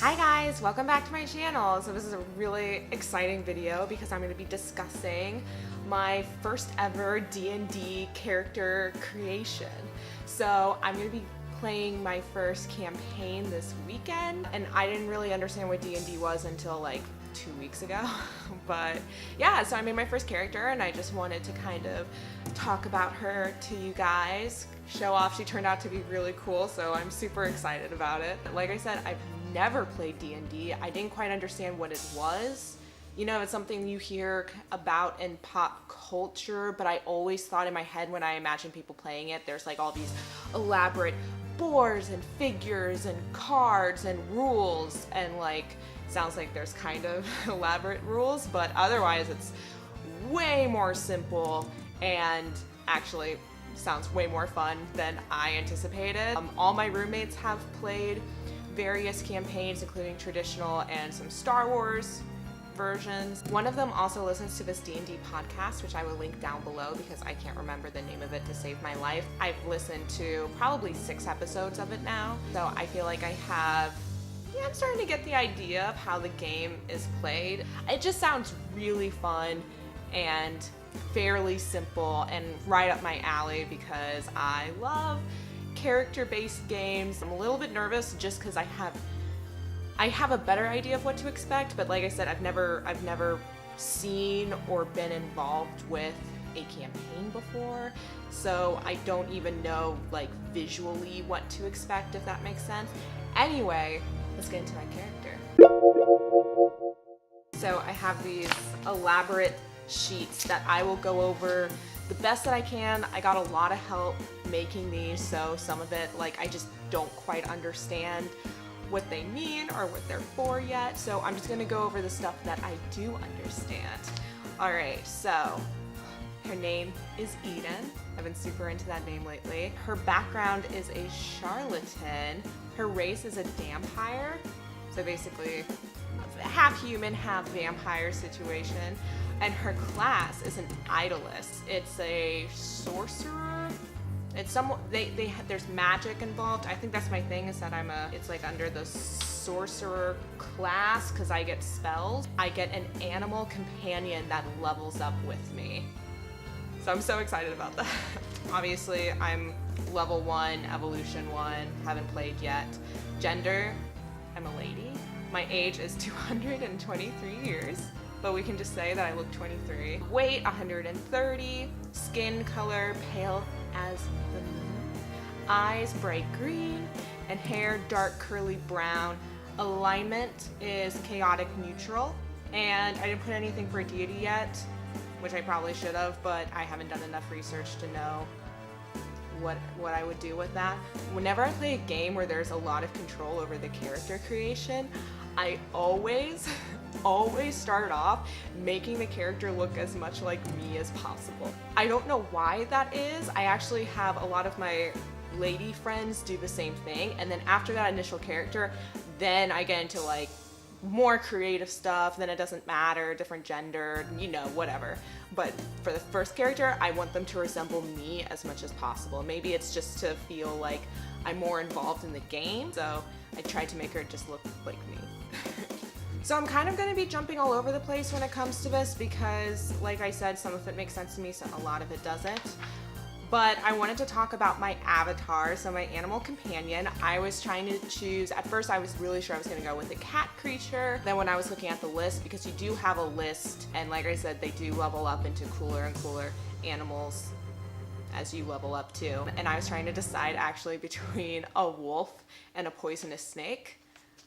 Hi guys, welcome back to my channel. So this is a really exciting video because I'm going to be discussing my first ever D&D character creation. So I'm going to be playing my first campaign this weekend, and I didn't really understand what D&D was until like 2 weeks ago. But yeah, so I made my first character and I just wanted to kind of talk about her to you guys, show off. She turned out to be really cool, so I'm super excited about it. Like I said, I've never played D&D. I didn't quite understand what it was. You know, it's something you hear about in pop culture, but I always thought in my head when I imagine people playing it, there's like all these elaborate boards and figures and cards and rules, and like, sounds like there's kind of elaborate rules, but otherwise it's way more simple and actually sounds way more fun than I anticipated. All my roommates have played various campaigns, including traditional and some Star Wars versions. One of them also listens to this D&D podcast, which I will link down below because I can't remember the name of it to save my life. I've listened to probably 6 episodes of it now, so I feel like I'm starting to get the idea of how the game is played. It just sounds really fun and fairly simple and right up my alley because I love character-based games. I'm a little bit nervous just because I have a better idea of what to expect, but like I said, I've never seen or been involved with a campaign before, so I don't even know like visually what to expect, if that makes sense. Anyway, let's get into my character. So I have these elaborate sheets that I will go over the best that I can. I got a lot of help making these, so some of it, like, I just don't quite understand what they mean or what they're for yet, so I'm just gonna go over the stuff that I do understand. Alright, so her name is Eden. I've been super into that name lately. Her background is a charlatan. Her race is a vampire, so basically half human, half vampire situation. And her class is an idolist. It's a sorcerer. It's there's magic involved. I think that's my thing, is that it's like under the sorcerer class because I get spells. I get an animal companion that levels up with me. So I'm so excited about that. Obviously, I'm level 1, evolution 1, haven't played yet. Gender, I'm a lady. My age is 223 years. But we can just say that I look 23. Weight, 130. Skin color, pale as the moon. Eyes, bright green. And hair, dark curly brown. Alignment is chaotic neutral. And I didn't put anything for deity yet, which I probably should have, but I haven't done enough research to know what I would do with that. Whenever I play a game where there's a lot of control over the character creation, I always start off making the character look as much like me as possible. I don't know why that is. I actually have a lot of my lady friends do the same thing, and then after that initial character, then I get into like more creative stuff, then it doesn't matter, different gender, you know, whatever. But for the first character, I want them to resemble me as much as possible. Maybe it's just to feel like I'm more involved in the game, so I tried to make her just look like me. So I'm kind of going to be jumping all over the place when it comes to this because, like I said, some of it makes sense to me, so a lot of it doesn't. But I wanted to talk about my avatar, so my animal companion. I was trying to choose, at first I was really sure I was going to go with a cat creature. Then when I was looking at the list, because you do have a list, and like I said, they do level up into cooler and cooler animals as you level up too. And I was trying to decide actually between a wolf and a poisonous snake.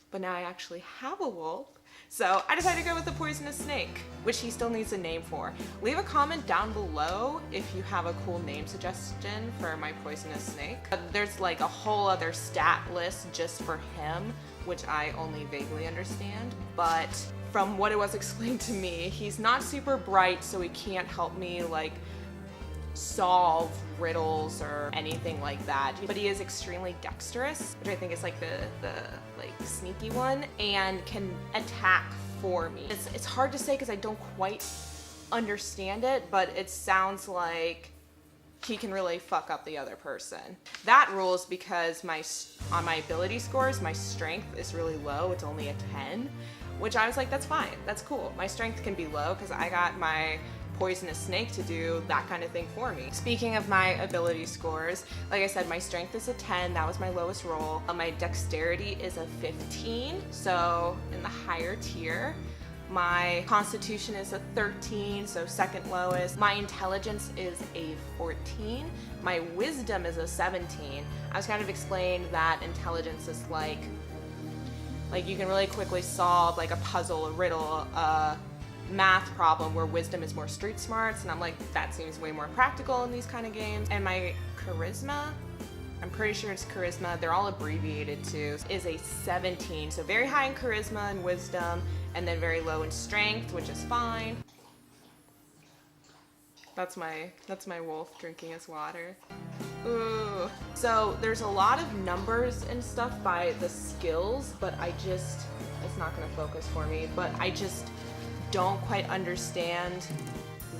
But now I actually have a wolf. So I decided to go with the poisonous snake, which he still needs a name for. Leave a comment down below if you have a cool name suggestion for my poisonous snake. There's like a whole other stat list just for him, which I only vaguely understand. But from what it was explained to me, he's not super bright, so he can't help me like solve riddles or anything like that, but he is extremely dexterous, which I think is like the like sneaky one, and can attack for me. It's hard to say because I don't quite understand it, but it sounds like he can really fuck up the other person. That rules because on my ability scores, my strength is really low. It's only a 10, which I was like, that's fine. That's cool. My strength can be low because I got my poisonous snake to do that kind of thing for me. Speaking of my ability scores, like I said, my strength is a 10. That was my lowest roll. My dexterity is a 15, so in the higher tier. My constitution is a 13, so second lowest. My intelligence is a 14. My wisdom is a 17. I was kind of explained that intelligence is like you can really quickly solve like a puzzle, a riddle, a math problem, where wisdom is more street smarts, and I'm like, that seems way more practical in these kind of games. And my charisma, I'm pretty sure it's charisma, they're all abbreviated to, is a 17. So very high in charisma and wisdom, and then very low in strength, which is fine. That's my wolf drinking his water. Ooh. So there's a lot of numbers and stuff by the skills, but it's not gonna focus for me, but I just don't quite understand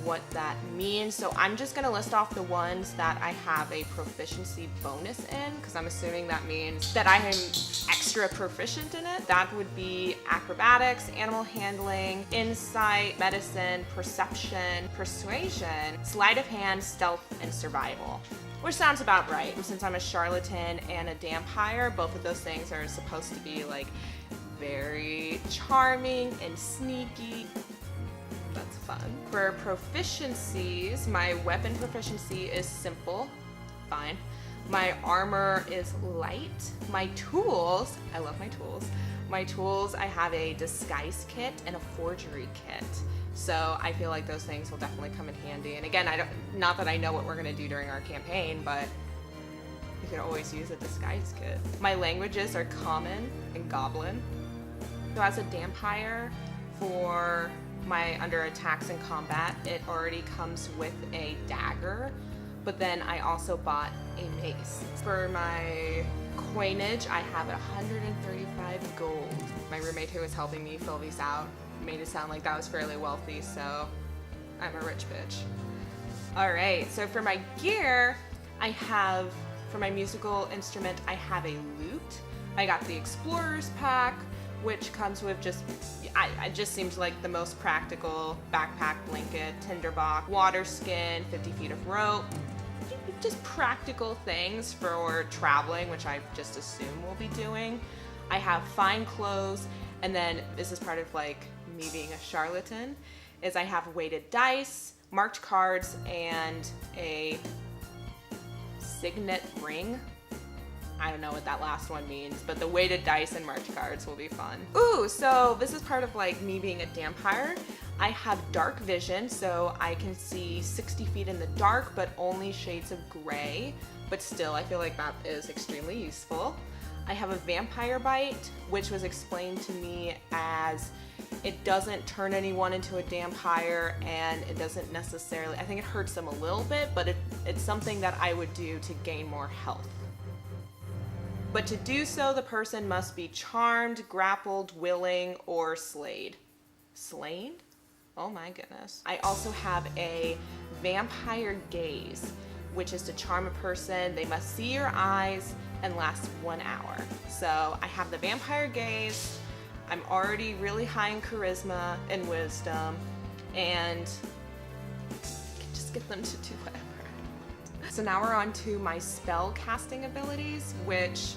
what that means. So I'm just gonna list off the ones that I have a proficiency bonus in, because I'm assuming that means that I am extra proficient in it. That would be acrobatics, animal handling, insight, medicine, perception, persuasion, sleight of hand, stealth, and survival. Which sounds about right. Since I'm a charlatan and a dampire, both of those things are supposed to be like very charming and sneaky. That's fun. For proficiencies, my weapon proficiency is simple, fine. My armor is light. My tools, I love my tools. My tools, I have a disguise kit and a forgery kit. So I feel like those things will definitely come in handy. And again, not that I know what we're gonna do during our campaign, but you can always use a disguise kit. My languages are common and goblin. So as a dampire, for my under attacks and combat, it already comes with a dagger, but then I also bought a mace. For my coinage, I have 135 gold. My roommate who was helping me fill these out made it sound like that was fairly wealthy, so I'm a rich bitch. All right, so for my gear, for my musical instrument, I have a lute. I got the Explorer's Pack, which comes with it just seems like the most practical backpack, blanket, tinderbox, water skin, 50 feet of rope. Just practical things for traveling, which I just assume we'll be doing. I have fine clothes, and then this is part of like me being a charlatan, is I have weighted dice, marked cards, and a signet ring. I don't know what that last one means, but the weighted dice and marked cards will be fun. Ooh, so this is part of like me being a dampire. I have dark vision, so I can see 60 feet in the dark, but only shades of gray. But still, I feel like that is extremely useful. I have a vampire bite, which was explained to me as it doesn't turn anyone into a dampire, and it doesn't necessarily, I think it hurts them a little bit, but it's something that I would do to gain more health. But to do so, the person must be charmed, grappled, willing, or slayed. Slain? Oh my goodness. I also have a vampire gaze, which is to charm a person. They must see your eyes and last 1 hour. So I have the vampire gaze. I'm already really high in charisma and wisdom, and just get them to do whatever. So now we're on to my spell casting abilities, which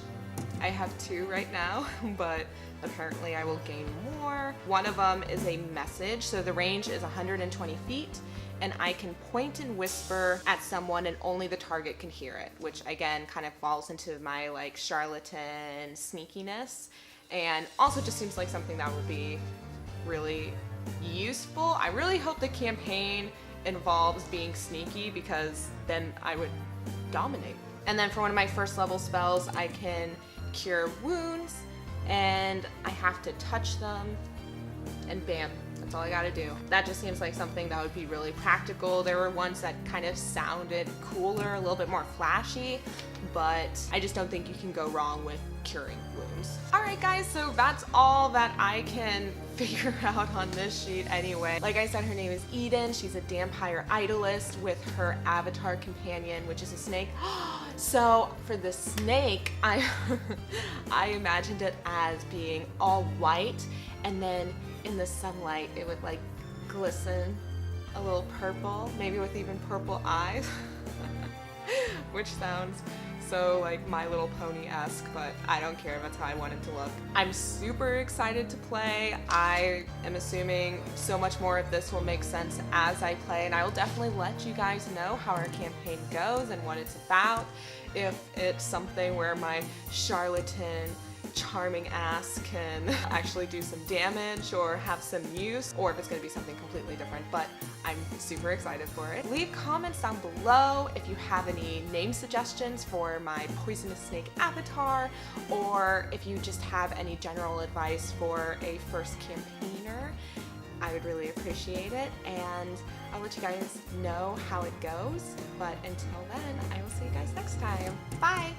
I have 2 right now, but apparently I will gain more. One of them is a message, so the range is 120 feet, and I can point and whisper at someone and only the target can hear it, which again kind of falls into my like charlatan sneakiness, and also just seems like something that would be really useful. I really hope the campaign involves being sneaky, because then I would dominate. And then for one of my first level spells, I can cure wounds, and I have to touch them, and bam, that's all I gotta do. That just seems like something that would be really practical. There were ones that kind of sounded cooler, a little bit more flashy, but I just don't think you can go wrong with curing wounds. wounds. Alright guys, so that's all that I can figure out on this sheet anyway. Like I said, her name is Eden. She's a Dampire Idolist with her avatar companion, which is a snake. So for the snake, I imagined it as being all white, and then in the sunlight it would like glisten a little purple, maybe with even purple eyes, which sounds so like My Little Pony-esque, but I don't care, that's how I want it to look. I'm super excited to play. I am assuming so much more of this will make sense as I play, and I will definitely let you guys know how our campaign goes and what it's about. If it's something where my charlatan charming ass can actually do some damage or have some use, or if it's going to be something completely different, but I'm super excited for it. Leave comments down below if you have any name suggestions for my poisonous snake avatar, or if you just have any general advice for a first campaigner. I would really appreciate it, and I'll let you guys know how it goes, but until then, I will see you guys next time. Bye!